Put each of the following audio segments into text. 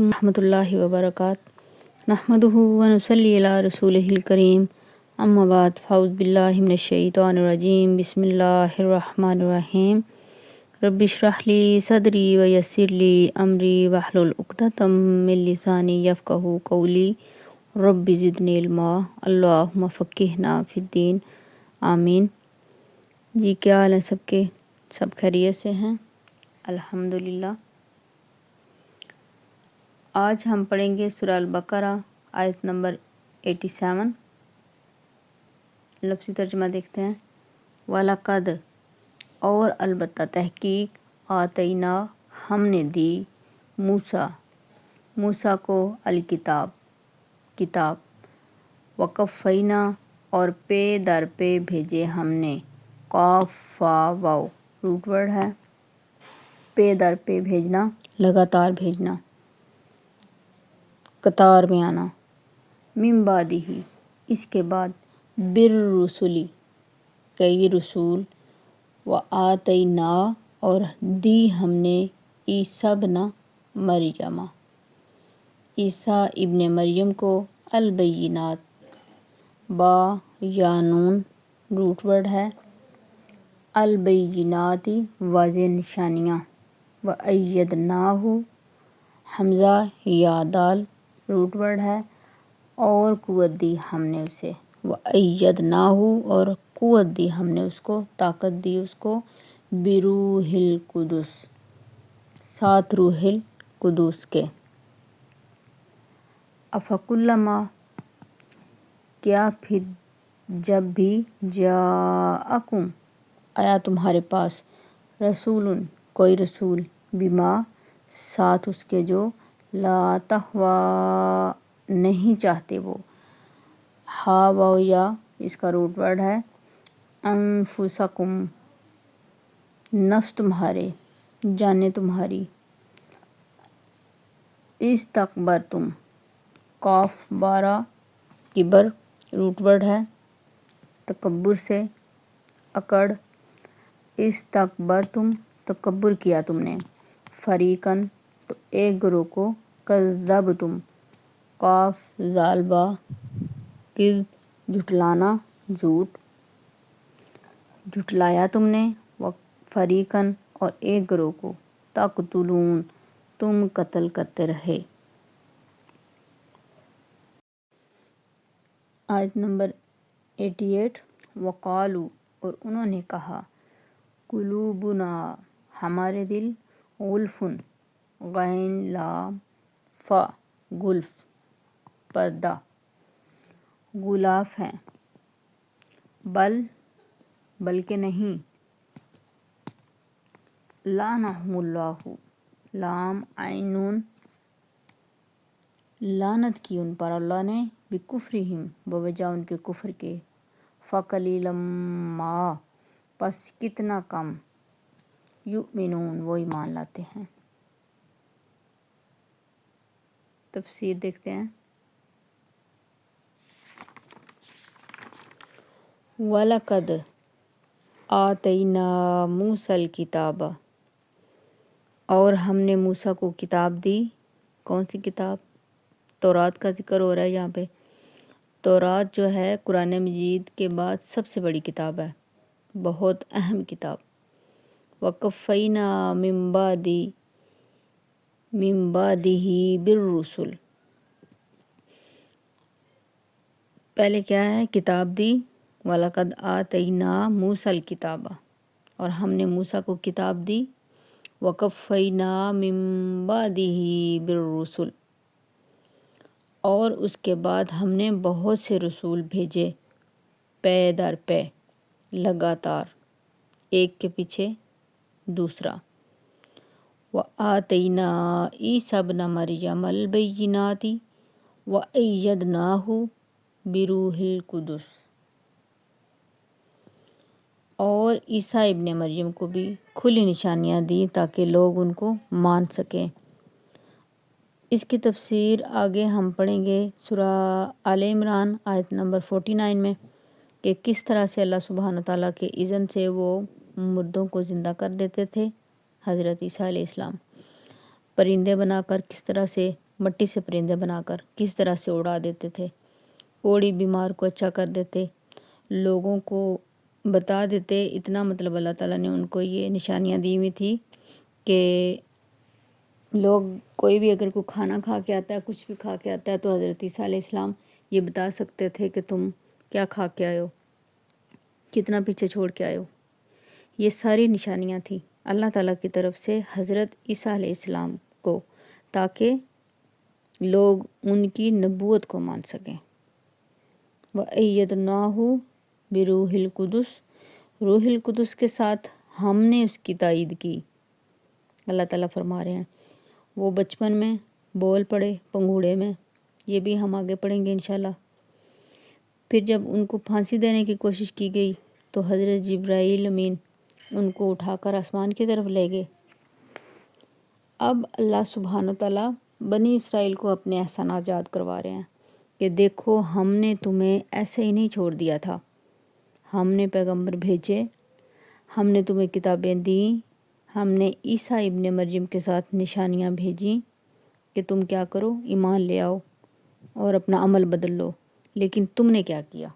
علیکم ورحمۃ اللہ وبرکاتہ نحمدہ ونصلی علی رسولہ الکریم اما بعد فاعوذ باللہ من الشیطان الرجیم بسم اللہ الرحمن الرحیم رب اشرح لی صدری ویسر لی امری واحلل عقدۃ من لسانی یفقہوا قولی رب زدنی علما اللہم فقہنا فی الدین آمین۔ جی کیا حال ہیں سب کے؟ سب خیریت سے ہیں؟ الحمدللہ۔ آج ہم پڑھیں گے سورہ البقرہ آیت نمبر 87۔ لفظی ترجمہ دیکھتے ہیں۔ وَلَقَدْ اور البتہ تحقیق آتینا ہم نے دی موسیٰ کو الکتاب کتاب وقفینا اور پے در پے بھیجے ہم نے قاف فا واو روٹ ورڈ ہے۔ پے در پے بھیجنا لگاتار بھیجنا، قطار میں آنا۔ من بعدہ اس کے بعد بالرسلی کئی رسول وآتینا اور دی ہم نے عیسیٰ ابن مریم عیسیٰ ابن مریم کو البینات با یا نون روٹ ورڈ ہے، البینات واضح نشانیاں، وَأَيَّدْنَاهُ حمزہ یا دال روٹ ورڈ ہے، اور قوت دی ہم نے اسے، وَأَيَّدْنَاهُ اور قوت دی ہم نے اس کو، طاقت دی اس کو، بروح القدس ساتھ روح القدس کے۔ افکلما کیا پھر جب بھی جاءکم آیا تمہارے پاس رسول کوئی رسول بما ساتھ اس کے جو لا تہوا نہیں چاہتے وہ، ہا واو یا اس کا روٹ ورڈ ہے، انفسکم نفس تمہارے جانیں تمہاری، استکبرتم قاف بارہ کبر روٹ ورڈ ہے، تکبر سے اکڑ، استکبرتم تکبر کیا تم نے، فریقاً تو ایک گروہ کو، کذبتم قاف ذال با کذب جھٹلانا جھوٹ، جھٹلایا تم نے، فریقاً اور ایک گروہ کو، تقتلون تم قتل کرتے رہے۔ آیت نمبر 88۔ وقالو اور انہوں نے کہا، قلوبنا ہمارے دل، غلفن غین لام فا گلف پردہ، غلاف ہیں، بلکہ نہیں، لعنہم اللہ لام عین نون لعنت کی ان پر اللہ نے، بکفرہم بوجہ ان کے کفر کے، فقلیلا ما پس کتنا کم، یؤمنون وہ ایمان لاتے ہیں۔ تفسیر دیکھتے ہیں۔ وَلَقَدْ آتَيْنَا مُوسَى الْكِتَابَ اور ہم نے موسیٰ کو کتاب دی۔ کون سی کتاب؟ تورات کا ذکر ہو رہا ہے یہاں پہ۔ تورات جو ہے قرآن مجید کے بعد سب سے بڑی کتاب ہے، بہت اہم کتاب۔ وَقَفَّيْنَا مِن بَعْدِهِ بِالرُّسُلِ پہلے کیا ہے؟ کتاب دی، وَلَقَدْ آتَيْنَا مُوسَى الْكِتَابَ اور ہم نے موسیٰ کو کتاب دی، وَقَفَّيْنَا مِن بَعْدِهِ بِالرُّسُلِ اور اس کے بعد ہم نے بہت سے رسول بھیجے، پے در پے لگاتار، ایک کے پیچھے دوسرا۔ وَآتَيْنَا عِیسیٰ ابْنَ مَرْیَمَ الْبَیِّنَاتِ وَأَیَّدْنَاهُ بِرُوحِ الْقُدُسِ اور عیسیٰ ابن مریم کو بھی کھلی نشانیاں دیں تاکہ لوگ ان کو مان سکیں۔ اس کی تفسیر آگے ہم پڑھیں گے سورہ آل عمران آیت نمبر 49 میں، کہ کس طرح سے اللہ سبحانہ تعالیٰ کے اذن سے وہ مردوں کو زندہ کر دیتے تھے، حضرت عیسیٰ علیہ السلام پرندے بنا کر کس طرح سے مٹی سے پرندے بنا کر کس طرح سے اڑا دیتے تھے، کوڑی بیمار کو اچھا کر دیتے، لوگوں کو بتا دیتے۔ اتنا مطلب اللہ تعالیٰ نے ان کو یہ نشانیاں دی ہوئی تھی کہ لوگ کوئی بھی اگر کوئی کھانا کھا کے آتا ہے، کچھ بھی کھا کے آتا ہے، تو حضرت عیسیٰ علیہ السلام یہ بتا سکتے تھے کہ تم کیا کھا کے آئے ہو، کتنا پیچھے چھوڑ کے آئے ہو۔ یہ ساری نشانیاں تھیں اللہ تعالیٰ کی طرف سے حضرت عیسیٰ علیہ السلام کو، تاکہ لوگ ان کی نبوت کو مان سکیں۔ وَأَيَّدْنَاهُ بِرُوحِ الْقُدُسِ، روح القدس کے ساتھ ہم نے اس کی تائید کی۔ اللہ تعالیٰ فرما رہے ہیں وہ بچپن میں بول پڑے پنگوڑے میں، یہ بھی ہم آگے پڑھیں گے انشاءاللہ۔ پھر جب ان کو پھانسی دینے کی کوشش کی گئی تو حضرت جبرائیل امین ان کو اٹھا کر آسمان کی طرف لے گئے۔ اب اللہ سبحانہ تعالیٰ بنی اسرائیل کو اپنے احسانات یاد کروا رہے ہیں کہ دیکھو ہم نے تمہیں ایسے ہی نہیں چھوڑ دیا تھا، ہم نے پیغمبر بھیجے، ہم نے تمہیں کتابیں دیں، ہم نے عیسیٰ ابن مریم کے ساتھ نشانیاں بھیجیں کہ تم کیا کرو، ایمان لے آؤ اور اپنا عمل بدل لو، لیکن تم نے کیا کیا؟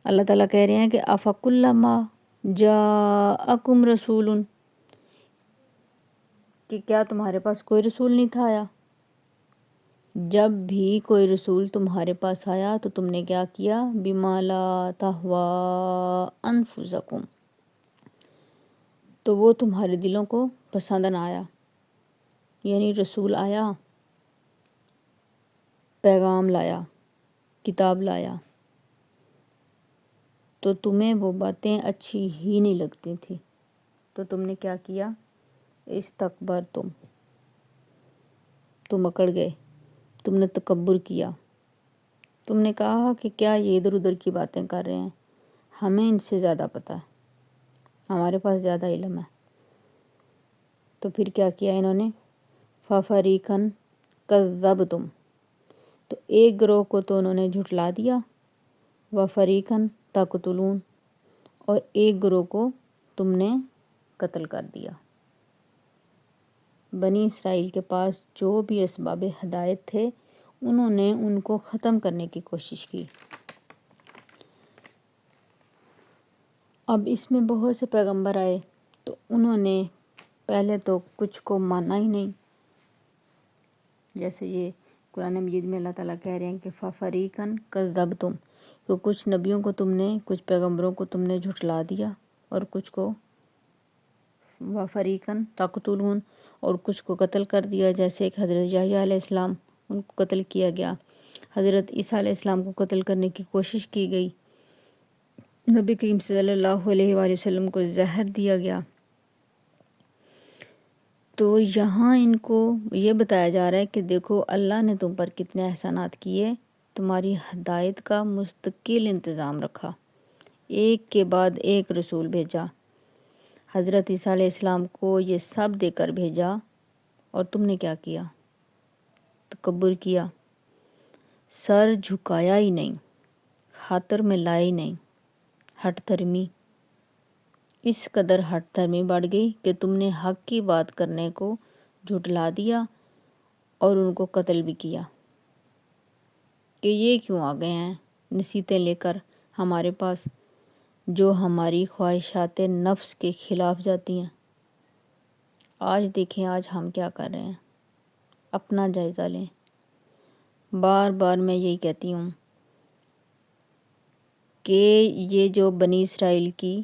اللہ تعالیٰ کہہ رہے ہیں کہ أَفَكُلَّمَا جَاءَكُمْ رَسُولٌ، کہ کیا تمہارے پاس کوئی رسول نہیں تھا آیا؟ جب بھی کوئی رسول تمہارے پاس آیا تو تم نے کیا کیا؟ بِمَا لَا تَهْوَىٰ أَنفُسَكُمْ، تو وہ تمہارے دلوں کو پسند نہ آیا۔ یعنی رسول آیا، پیغام لایا، کتاب لایا، تو تمہیں وہ باتیں اچھی ہی نہیں لگتی تھیں، تو تم نے کیا کیا؟ استکبرتم، تم اکڑ گئے، تم نے تکبر کیا، تم نے کہا کہ کیا یہ ادھر ادھر کی باتیں کر رہے ہیں، ہمیں ان سے زیادہ پتہ ہے، ہمارے پاس زیادہ علم ہے۔ تو پھر کیا کیا انہوں نے؟ فَفَرِيقًا كَذَّبْتُمْ، تو ایک گروہ کو تو انہوں نے جھٹلا دیا، وَفَرِيقًا تَقْتُلُونَ، اور ایک گروہ کو تم نے قتل کر دیا۔ بنی اسرائیل کے پاس جو بھی اسباب ہدایت تھے انہوں نے ان کو ختم کرنے کی کوشش کی۔ اب اس میں بہت سے پیغمبر آئے تو انہوں نے پہلے تو کچھ کو مانا ہی نہیں، جیسے یہ قرآن مجید میں اللہ تعالیٰ کہہ رہے ہیں کہ فَفَرِيقًا كَذَّبْتُمْ، تو کچھ نبیوں کو تم نے، کچھ پیغمبروں کو تم نے جھٹلا دیا، اور کچھ کو وَفَرِيقًا تَقْتُلُونَ، اور کچھ کو قتل کر دیا، جیسے ایک حضرت یحییٰ علیہ السلام، ان کو قتل کیا گیا، حضرت عیسیٰ علیہ السلام کو قتل کرنے کی کوشش کی گئی، نبی کریم صلی اللہ علیہ وآلہ وسلم کو زہر دیا گیا۔ تو یہاں ان کو یہ بتایا جا رہا ہے کہ دیکھو اللہ نے تم پر کتنے احسانات کیے، تمہاری ہدایت کا مستقل انتظام رکھا، ایک کے بعد ایک رسول بھیجا، حضرت عیسیٰ علیہ السلام کو یہ سب دے کر بھیجا، اور تم نے کیا کیا؟ تکبر کیا، سر جھکایا ہی نہیں، خاطر میں لائے ہی نہیں، ہٹ دھرمی، اس قدر ہٹ دھرمی بڑھ گئی کہ تم نے حق کی بات کرنے کو جھٹلا دیا اور ان کو قتل بھی کیا، کہ یہ کیوں آ گئے ہیں نصیحتیں لے کر ہمارے پاس جو ہماری خواہشات نفس کے خلاف جاتی ہیں۔ آج دیکھیں آج ہم کیا کر رہے ہیں، اپنا جائزہ لیں۔ بار بار میں یہی کہتی ہوں کہ یہ جو بنی اسرائیل کی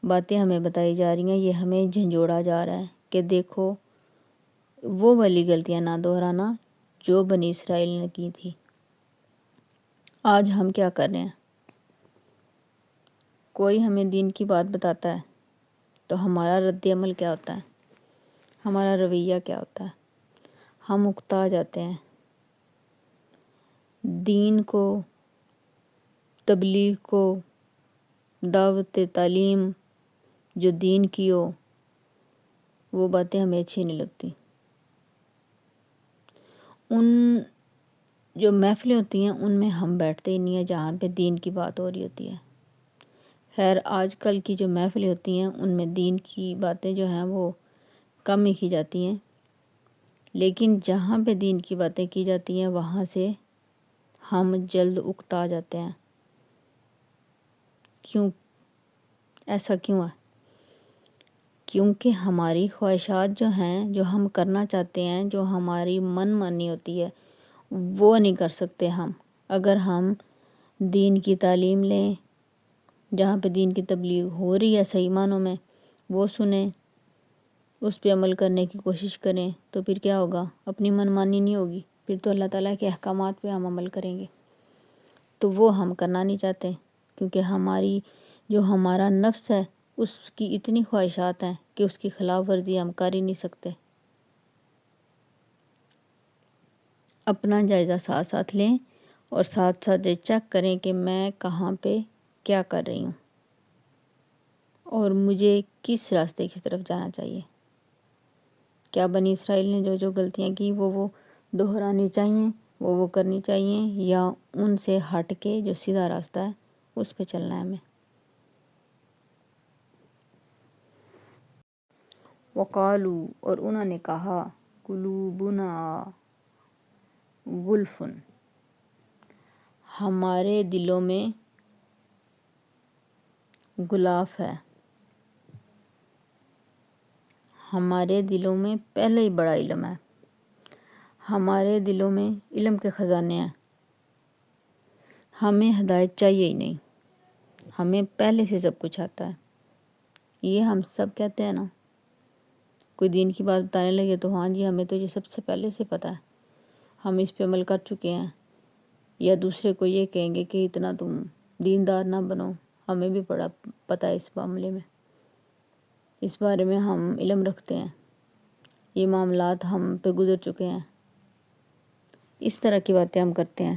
باتیں ہمیں بتائی جا رہی ہیں، یہ ہمیں جھنجھوڑا جا رہا ہے کہ دیکھو وہ والی غلطیاں نہ دہرانا جو بنی اسرائیل نے کی تھی۔ آج ہم کیا کر رہے ہیں؟ کوئی ہمیں دین کی بات بتاتا ہے تو ہمارا رد عمل کیا ہوتا ہے، ہمارا رویہ کیا ہوتا ہے؟ ہم اکتا جاتے ہیں، دین کو، تبلیغ کو، دعوت تعلیم جو دین کی ہو وہ باتیں ہمیں اچھی نہیں لگتی۔ ان جو محفلیں ہوتی ہیں ان میں ہم بیٹھتے ہی نہیں ہیں جہاں پہ دین کی بات ہو رہی ہوتی ہے۔ خیر آج کل کی جو محفلیں ہوتی ہیں ان میں دین کی باتیں جو ہیں وہ کم ہی کی جاتی ہیں، لیکن جہاں پہ دین کی باتیں کی جاتی ہیں وہاں سے ہم جلد اکتا جاتے ہیں۔ کیوں؟ ایسا کیوں ہے؟ کیونکہ ہماری خواہشات جو ہیں، جو ہم کرنا چاہتے ہیں، جو ہماری من مانی ہوتی ہے، وہ نہیں کر سکتے ہم۔ اگر ہم دین کی تعلیم لیں، جہاں پہ دین کی تبلیغ ہو رہی ہے صحیح معنوں میں، وہ سنیں، اس پہ عمل کرنے کی کوشش کریں، تو پھر کیا ہوگا؟ اپنی من مانی نہیں ہوگی، پھر تو اللہ تعالیٰ کے احکامات پہ ہم عمل کریں گے۔ تو وہ ہم کرنا نہیں چاہتے، کیونکہ ہمارا نفس ہے، اس کی اتنی خواہشات ہیں کہ اس کی خلاف ورزی ہم کر ہی نہیں سکتے۔ اپنا جائزہ ساتھ ساتھ لیں اور ساتھ ساتھ یہ چیک کریں کہ میں کہاں پہ کیا کر رہی ہوں اور مجھے کس راستے کی طرف جانا چاہیے۔ کیا بنی اسرائیل نے جو غلطیاں کی وہ دہرانی چاہیے، وہ کرنی چاہیے، یا ان سے ہٹ کے جو سیدھا راستہ ہے اس پہ چلنا ہے ہمیں؟ وقالو، اور انہوں نے کہا، قلوبنا غلف، ہمارے دلوں میں غلاف ہے، ہمارے دلوں میں پہلے ہی بڑا علم ہے، ہمارے دلوں میں علم کے خزانے ہیں، ہمیں ہدایت چاہیے ہی نہیں، ہمیں پہلے سے سب کچھ آتا ہے۔ یہ ہم سب کہتے ہیں نا، کوئی دین کی بات بتانے لگے تو ہاں جی ہمیں تو یہ سب سے پہلے سے پتہ ہے، ہم اس پہ عمل کر چکے ہیں، یا دوسرے کو یہ کہیں گے کہ اتنا تم دیندار نہ بنو، ہمیں بھی بڑا پتہ ہے اس معاملے میں، اس بارے میں ہم علم رکھتے ہیں، یہ معاملات ہم پہ گزر چکے ہیں، اس طرح کی باتیں ہم کرتے ہیں۔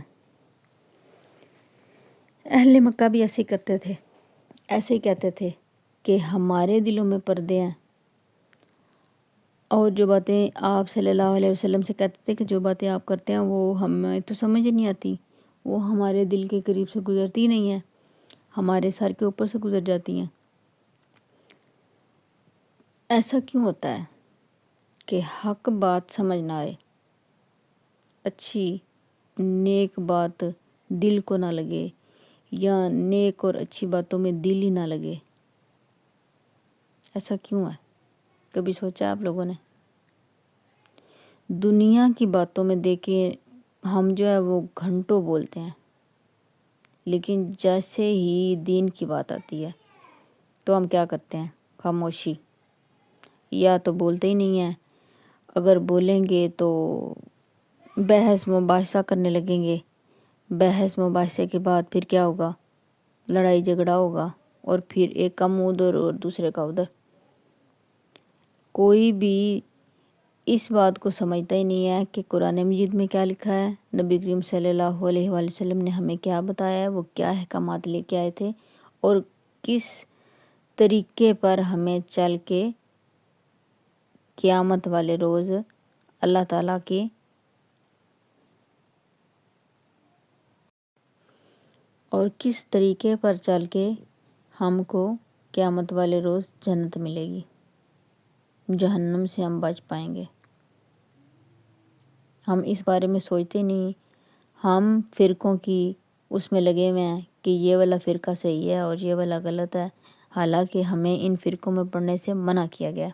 اہل مکہ بھی ایسے ہی کرتے تھے، ایسے ہی کہتے تھے کہ ہمارے دلوں میں پردے ہیں، اور جو باتیں آپ صلی اللہ علیہ وسلم سے کہتے تھے کہ جو باتیں آپ کرتے ہیں وہ ہمیں تو سمجھ نہیں آتی، وہ ہمارے دل کے قریب سے گزرتی نہیں ہیں، ہمارے سر کے اوپر سے گزر جاتی ہیں۔ ایسا کیوں ہوتا ہے کہ حق بات سمجھ نہ آئے، اچھی نیک بات دل کو نہ لگے، یا نیک اور اچھی باتوں میں دل ہی نہ لگے؟ ایسا کیوں ہے؟ کبھی سوچا آپ لوگوں نے؟ دنیا کی باتوں میں دیکھیں ہم جو ہے وہ گھنٹوں بولتے ہیں، لیکن جیسے ہی دین کی بات آتی ہے تو ہم کیا کرتے ہیں؟ خاموشی، یا تو بولتے ہی نہیں ہیں، اگر بولیں گے تو بحث مباحثہ کرنے لگیں گے، بحث مباحثے کے بعد پھر کیا ہوگا؟ لڑائی جھگڑا ہوگا، اور پھر ایک کا منہ ادھر اور دوسرے کا ادھر۔ کوئی بھی اس بات کو سمجھتا ہی نہیں ہے کہ قرآن مجید میں کیا لکھا ہے، نبی کریم صلی اللہ علیہ وآلہ وسلم نے ہمیں کیا بتایا ہے، وہ کیا احکامات لے کے آئے تھے، اور کس طریقے پر ہمیں چل کے قیامت والے روز اللہ تعالیٰ کے اور کس طریقے پر چل کے ہم کو قیامت والے روز جنت ملے گی، جہنم سے ہم بچ پائیں گے۔ ہم اس بارے میں سوچتے نہیں، ہم فرقوں کی اس میں لگے ہوئے ہیں کہ یہ والا فرقہ صحیح ہے اور یہ والا غلط ہے، حالانکہ ہمیں ان فرقوں میں پڑھنے سے منع کیا گیا۔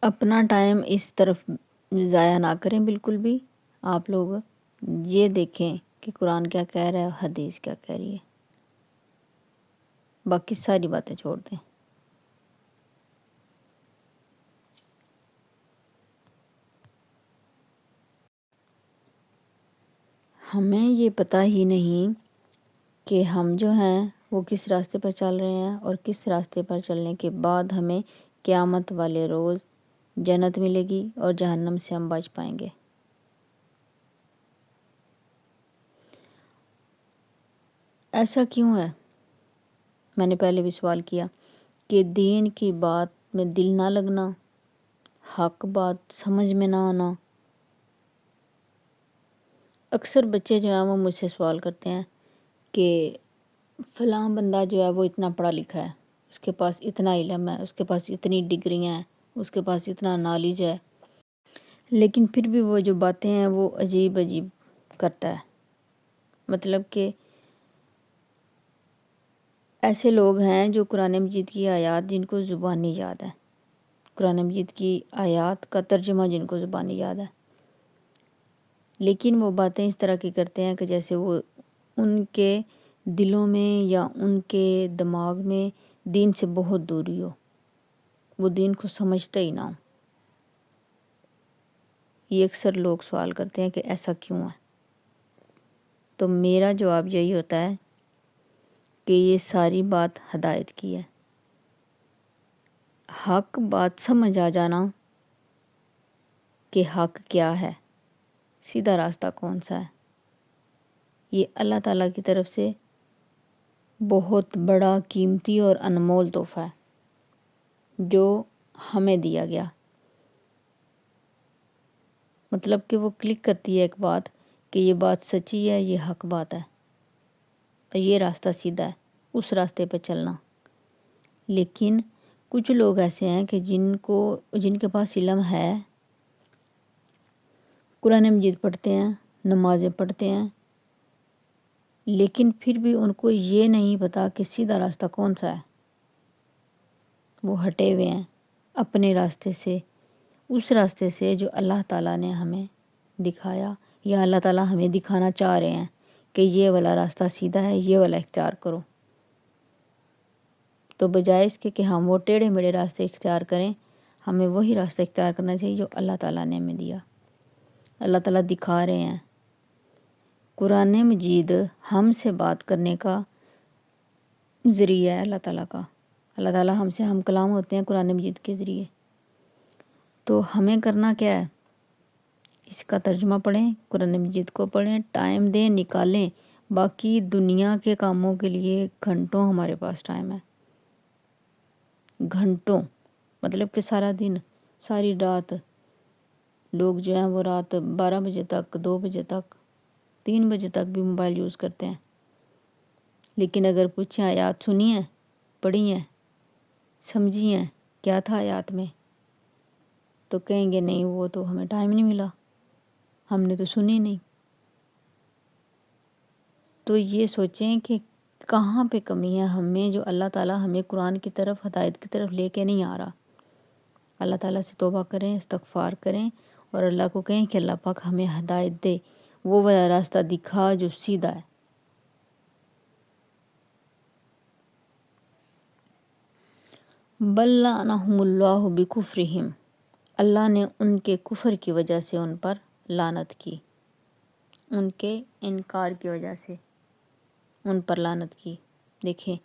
اپنا ٹائم اس طرف ضائع نہ کریں بالکل بھی، آپ لوگ یہ دیکھیں کہ قرآن کیا کہہ رہا ہے، حدیث کیا کہہ رہی ہے، باقی ساری باتیں چھوڑ دیں۔ ہمیں یہ پتہ ہی نہیں کہ ہم جو ہیں وہ کس راستے پر چل رہے ہیں، اور کس راستے پر چلنے کے بعد ہمیں قیامت والے روز جنت ملے گی اور جہنم سے ہم بچ پائیں گے۔ ایسا کیوں ہے؟ میں نے پہلے بھی سوال کیا کہ دین کی بات میں دل نہ لگنا، حق بات سمجھ میں نہ آنا۔ اکثر بچے جو ہیں وہ مجھ سے سوال کرتے ہیں کہ فلاں بندہ جو ہے وہ اتنا پڑھا لکھا ہے، اس کے پاس اتنا علم ہے، اس کے پاس اتنی ڈگریاں ہیں، اس کے پاس اتنا نالج ہے، لیکن پھر بھی وہ جو باتیں ہیں وہ عجیب عجیب کرتا ہے. مطلب کہ ایسے لوگ ہیں جو قرآن مجید کی آیات جن کو زبانی یاد ہے، قرآن مجید کی آیات کا ترجمہ جن کو زبانی یاد ہے، لیکن وہ باتیں اس طرح کی کرتے ہیں کہ جیسے وہ ان کے دلوں میں یا ان کے دماغ میں دین سے بہت دوری ہو، وہ دین کو سمجھتے ہی نہ ہو. یہ اکثر لوگ سوال کرتے ہیں کہ ایسا کیوں ہے؟ تو میرا جواب یہی ہوتا ہے کہ یہ ساری بات ہدایت کی ہے. حق بات سمجھ آ جانا کہ حق کیا ہے، سیدھا راستہ کون سا ہے، یہ اللہ تعالیٰ کی طرف سے بہت بڑا قیمتی اور انمول تحفہ ہے جو ہمیں دیا گیا. مطلب کہ وہ کلک کرتی ہے ایک بات کہ یہ بات سچی ہے، یہ حق بات ہے اور یہ راستہ سیدھا ہے، اس راستے پہ چلنا. لیکن کچھ لوگ ایسے ہیں کہ جن کے پاس علم ہے، قرآن مجید پڑھتے ہیں، نمازیں پڑھتے ہیں، لیکن پھر بھی ان کو یہ نہیں پتا کہ سیدھا راستہ کون سا ہے. وہ ہٹے ہوئے ہیں اپنے راستے سے، اس راستے سے جو اللہ تعالیٰ نے ہمیں دکھایا یا اللہ تعالیٰ ہمیں دکھانا چاہ رہے ہیں کہ یہ والا راستہ سیدھا ہے، یہ والا اختیار کرو. تو بجائے اس کے کہ ہم وہ ٹیڑھے میڑھے راستے اختیار کریں، ہمیں وہی راستہ اختیار کرنا چاہیے جو اللہ تعالیٰ نے ہمیں دیا. اللہ تعالیٰ دکھا رہے ہیں. قرآن مجید ہم سے بات کرنے کا ذریعہ ہے اللہ تعالیٰ کا. اللہ تعالیٰ ہم سے ہم کلام ہوتے ہیں قرآن مجید کے ذریعے. تو ہمیں کرنا کیا ہے؟ اس کا ترجمہ پڑھیں، قرآن مجید کو پڑھیں، ٹائم دیں، نکالیں. باقی دنیا کے کاموں کے لیے گھنٹوں ہمارے پاس ٹائم ہے، گھنٹوں. مطلب کہ سارا دن، ساری رات لوگ جو ہیں وہ رات 12 بجے تک، 2 بجے تک، 3 بجے تک بھی موبائل یوز کرتے ہیں. لیکن اگر پوچھیں آیات سنی ہیں، پڑھی ہیں، سمجھی ہیں، کیا تھا آیات میں، تو کہیں گے نہیں، وہ تو ہمیں ٹائم نہیں ملا، ہم نے تو سنی نہیں. تو یہ سوچیں کہ کہاں پہ کمی ہے ہمیں، جو اللہ تعالیٰ ہمیں قرآن کی طرف، ہدایت کی طرف لے کے نہیں آ رہا. اللہ تعالیٰ سے توبہ کریں، استغفار کریں اور اللہ کو کہیں کہ اللہ پاک ہمیں ہدایت دے، وہ والا راستہ دکھا جو سیدھا ہے. بل لعنہم اللہ بکفرہم، اللہ نے ان کے کفر کی وجہ سے ان پر لعنت کی، ان کے انکار کی وجہ سے ان پر لعنت کی. دیکھیں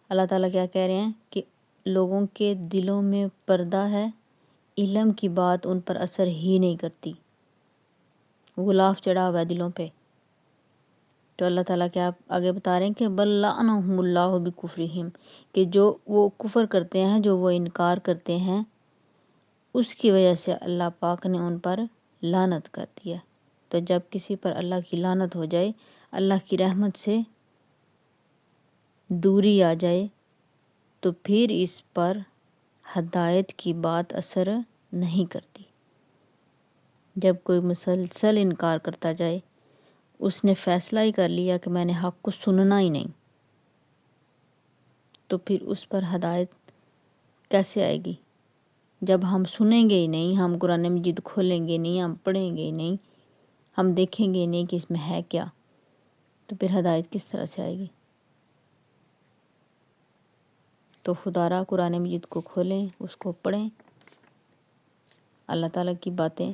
اللہ تعالیٰ کیا کہہ رہے ہیں کہ لوگوں کے دلوں میں پردہ ہے، علم کی بات ان پر اثر ہی نہیں کرتی، غلاف چڑھا ہوا ہے دلوں پہ. تو اللہ تعالیٰ کیا آگے بتا رہے ہیں کہ بل لعنہم اللہ بکفرہم، کہ جو وہ کفر کرتے ہیں، جو وہ انکار کرتے ہیں، اس کی وجہ سے اللہ پاک نے ان پر لعنت کر دیا. تو جب کسی پر اللہ کی لعنت ہو جائے، اللہ کی رحمت سے دوری آ جائے، تو پھر اس پر ہدایت کی بات اثر نہیں کرتی. جب کوئی مسلسل انکار کرتا جائے، اس نے فیصلہ ہی کر لیا کہ میں نے حق کو سننا ہی نہیں، تو پھر اس پر ہدایت کیسے آئے گی؟ جب ہم سنیں گے ہی نہیں، ہم قرآن مجید کھولیں گے نہیں، ہم پڑھیں گے ہی نہیں، ہم دیکھیں گے نہیں کہ اس میں ہے کیا، تو پھر ہدایت کس طرح سے آئے گی؟ تو خدا را قرآن مجید کو کھولیں، اس کو پڑھیں. اللہ تعالیٰ کی باتیں،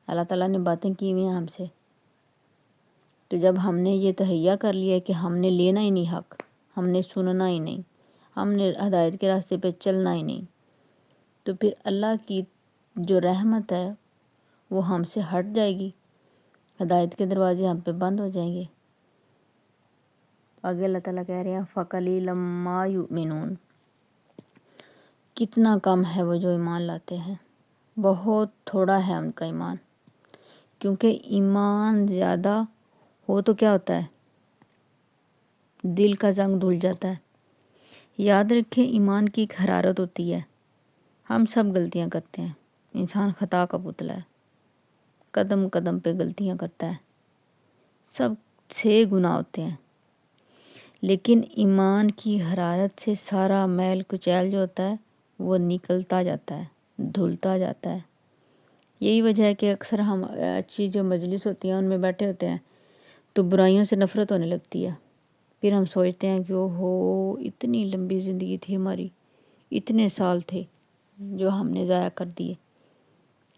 اللہ تعالیٰ نے باتیں کی ہوئی ہیں ہم سے. تو جب ہم نے یہ تہیہ کر لیا کہ ہم نے لینا ہی نہیں حق، ہم نے سننا ہی نہیں، ہم نے ہدایت کے راستے پہ چلنا ہی نہیں، تو پھر اللہ کی جو رحمت ہے وہ ہم سے ہٹ جائے گی، ہدایت کے دروازے ہم پہ بند ہو جائیں گے. آگے اللہ تعالیٰ کہہ رہے ہیں فَقَلِيلًا مَا يُؤْمِنُونَ، کتنا کم ہے وہ جو ایمان لاتے ہیں، بہت تھوڑا ہے ان کا ایمان. کیونکہ ایمان زیادہ ہو تو کیا ہوتا ہے؟ دل کا زنگ دھل جاتا ہے. یاد رکھیں ایمان کی ایک حرارت ہوتی ہے، ہم سب غلطیاں کرتے ہیں، انسان خطا کا پتلا ہے، قدم قدم پہ غلطیاں کرتا ہے، سب سے گناہ ہوتے ہیں، لیکن ایمان کی حرارت سے سارا میل کچیل جو ہوتا ہے وہ نکلتا جاتا ہے، دھلتا جاتا ہے۔ یہی وجہ ہے کہ اکثر ہم اچھی جو مجلس ہوتی ہیں ان میں بیٹھے ہوتے ہیں تو برائیوں سے نفرت ہونے لگتی ہے، پھر ہم سوچتے ہیں کہ اوہو اتنی لمبی زندگی تھی ہماری، اتنے سال تھے جو ہم نے ضائع کر دیے،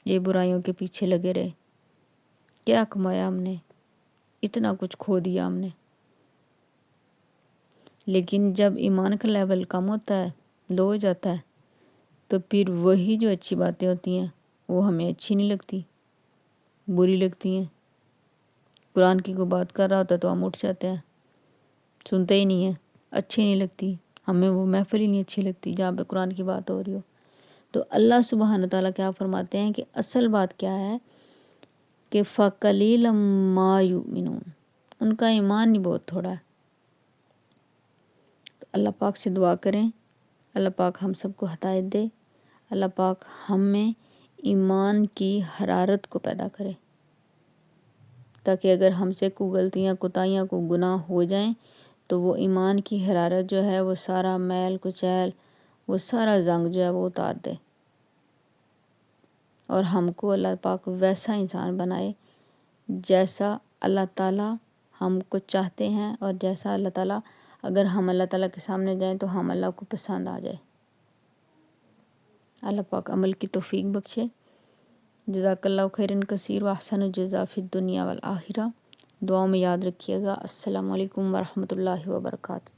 یہ برائیوں کے پیچھے لگے رہے، کیا کمایا ہم نے، اتنا کچھ کھو دیا ہم نے۔ لیکن جب ایمان کا لیول کم ہوتا ہے، لو ہو جاتا ہے، تو پھر وہی جو اچھی باتیں ہوتی ہیں وہ ہمیں اچھی نہیں لگتی، بری لگتی ہیں۔ قرآن کی کوئی بات کر رہا ہوتا ہے تو ہم اٹھ جاتے ہیں، سنتے ہی نہیں ہیں، اچھی نہیں لگتی ہمیں، وہ محفل ہی نہیں اچھی لگتی جہاں پہ قرآن کی بات ہو رہی ہو۔ تو اللہ سبحانہ تعالیٰ کیا فرماتے ہیں کہ اصل بات کیا ہے کہ فَقَلِيلًا مَا يُؤْمِنُونَ، ان کا ایمان ہی بہت تھوڑا ہے۔ تو اللہ پاک سے دعا کریں، اللہ پاک ہم سب کو ہدایت دے، اللہ پاک ہم میں ایمان کی حرارت کو پیدا کرے، تاکہ اگر ہم سے کوئی غلطیاں کوتاہیاں کو گناہ ہو جائیں تو وہ ایمان کی حرارت جو ہے وہ سارا میل کچیل، وہ سارا زنگ جو ہے وہ اتار دے، اور ہم کو اللہ پاک ویسا انسان بنائے جیسا اللہ تعالیٰ ہم کو چاہتے ہیں، اور جیسا اللہ تعالیٰ، اگر ہم اللہ تعالیٰ کے سامنے جائیں تو ہم اللہ کو پسند آ جائے۔ اللہ پاک عمل کی توفیق بخشے۔ جزاک اللہ خیرن کثیر و احسن الجزا فی الدنیا والآخرہ۔ دعاؤں میں یاد رکھیے گا۔ السلام علیکم ورحمۃ اللہ وبرکاتہ۔